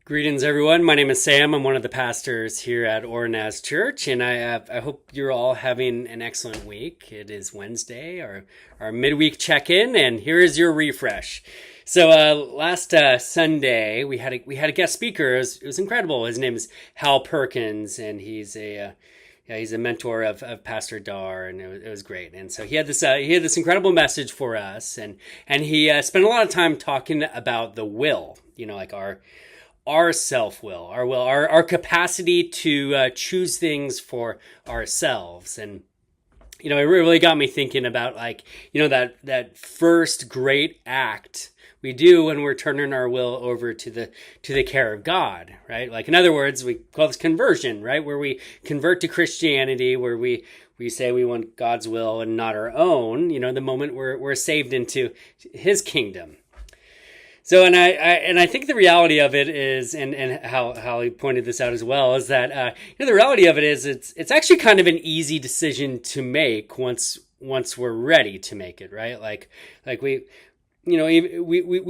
Greetings, everyone. My name is Sam. I'm one of the pastors here at OroNaz Church, and I hope you're all having an excellent week. It is Wednesday, our midweek check-in, and here is your refresh. So last Sunday we had a guest speaker. It was incredible. His name is Hal Perkins, and he's a mentor of Pastor Dar, and it was great. And so he had this incredible message for us, and he spent a lot of time talking about the will. Like our self-will, our capacity to choose things for ourselves. And, it really got me thinking about that first great act we do when we're turning our will over to the care of God, right? Like, in other words, we call this conversion, right? Where we convert to Christianity, where we say we want God's will and not our own, the moment we're saved into his kingdom. So, and I think the reality of it is, and how he pointed this out as well, is that the reality of it is it's actually kind of an easy decision to make once we're ready to make it, right? Like we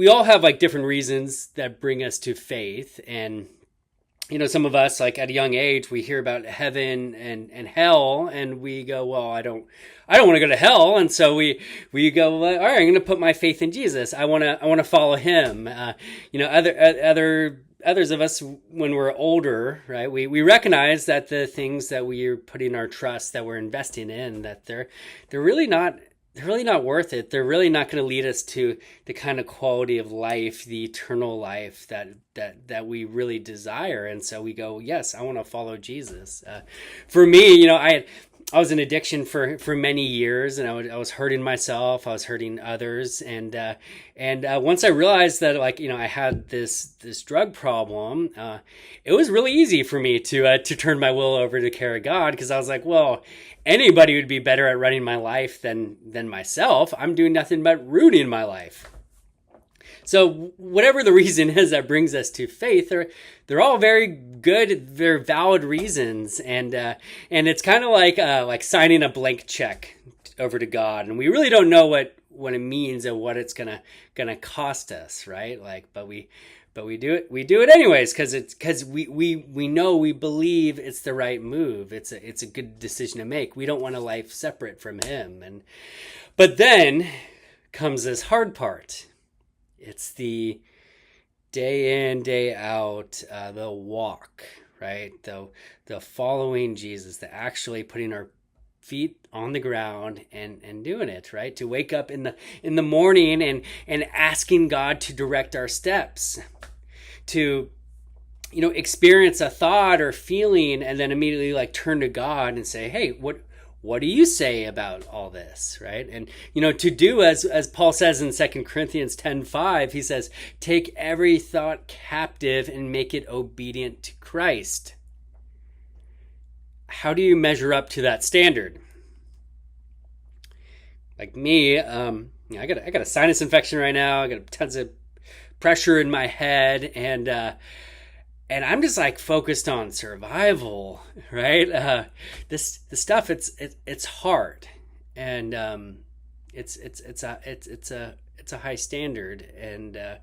all have like different reasons that bring us to faith, and some of us, like at a young age, we hear about heaven and hell, and we go, well, I don't want to go to hell, and so we go, all right, I'm going to put my faith in Jesus. I want to follow him. Others of us, when we're older, right, we recognize that the things that we are putting our trust, that we're investing in, that they're really not worth it. They're really not going to lead us to the kind of quality of life, the eternal life that we really desire. And so we go, yes, I want to follow Jesus. For me, I was in addiction for many years, and I was hurting myself. I was hurting others, and once I realized that, I had this drug problem, it was really easy for me to turn my will over to care of God, because I was like, well, anybody would be better at running my life than myself. I'm doing nothing but ruining my life. So whatever the reason is that brings us to faith, they're all very good, very valid reasons, and it's kind of like signing a blank check over to God, and we really don't know what it means and what it's gonna cost us, right? But we do it anyways, because we know, we believe it's the right move. It's a good decision to make. We don't want a life separate from him, but then comes this hard part. It's the day in, day out, the walk, right? The following Jesus, the actually putting our feet on the ground and doing it, right? To wake up in the morning and asking God to direct our steps, to experience a thought or feeling, and then immediately turn to God and say, hey, what do you say about all this, right? And, to do as Paul says in 2 Corinthians 10:5, he says, take every thought captive and make it obedient to Christ. How do you measure up to that standard? Like me, I got a sinus infection right now. I got tons of pressure in my head, and I'm just focused on survival, right? This stuff, it's hard, and it's a high standard, and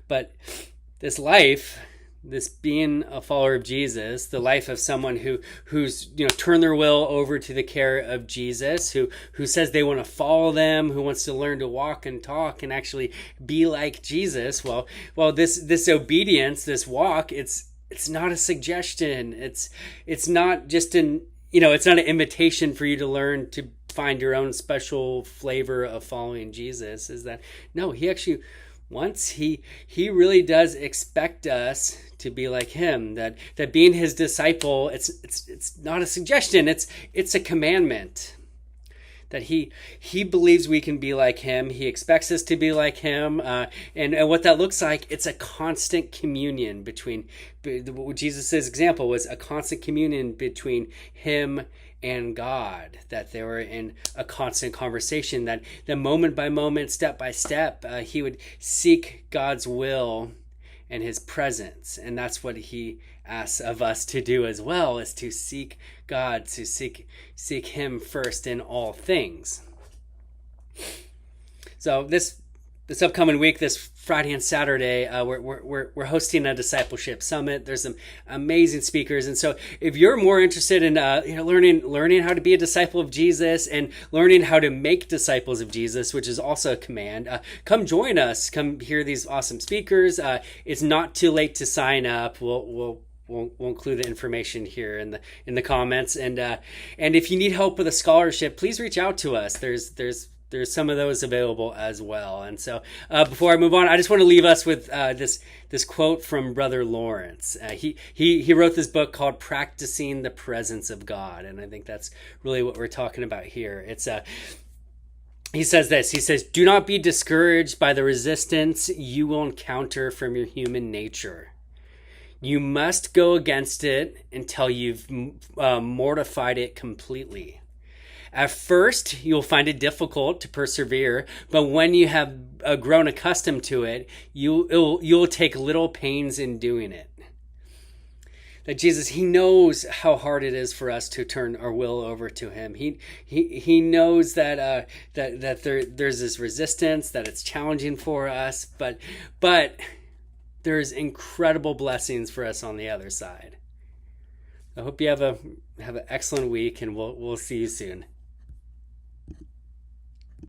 but this life, this being a follower of Jesus, the life of someone who's turned their will over to the care of Jesus, who says they want to follow them, who wants to learn to walk and talk and actually be like Jesus. Well, this obedience, this walk, it's not a suggestion. It's not just it's not an invitation for you to learn to find your own special flavor of following Jesus. Is that, no, he actually wants, he really does expect us to be like him, that being his disciple, it's not a suggestion, it's a commandment. That he believes we can be like him. He expects us to be like him. And what that looks like, it's a constant communion between, Jesus' example was a constant communion between him and God, that they were in a constant conversation, that the moment by moment, step by step, he would seek God's will and his presence. And that's what he asks of us to do as well, is to seek God, to seek him first in all things. So this this upcoming week, this Friday and Saturday, we're hosting a discipleship summit. There's some amazing speakers, and so if you're more interested in learning how to be a disciple of Jesus and learning how to make disciples of Jesus, which is also a command, come join us. Come hear these awesome speakers. It's not too late to sign up. We'll include the information here in the comments, and if you need help with a scholarship, please reach out to us. There's some of those available as well. And so before I move on, I just want to leave us with this quote from Brother Lawrence. He wrote this book called Practicing the Presence of God, and I think that's really what we're talking about here. He says this. He says, "Do not be discouraged by the resistance you will encounter from your human nature. You must go against it until you've mortified it completely. At first, you'll find it difficult to persevere, but when you have grown accustomed to it, you'll take little pains in doing it." That Jesus, he knows how hard it is for us to turn our will over to him. He knows that there's this resistance, that it's challenging for us, but there's incredible blessings for us on the other side. I hope you have an excellent week, and we'll see you soon.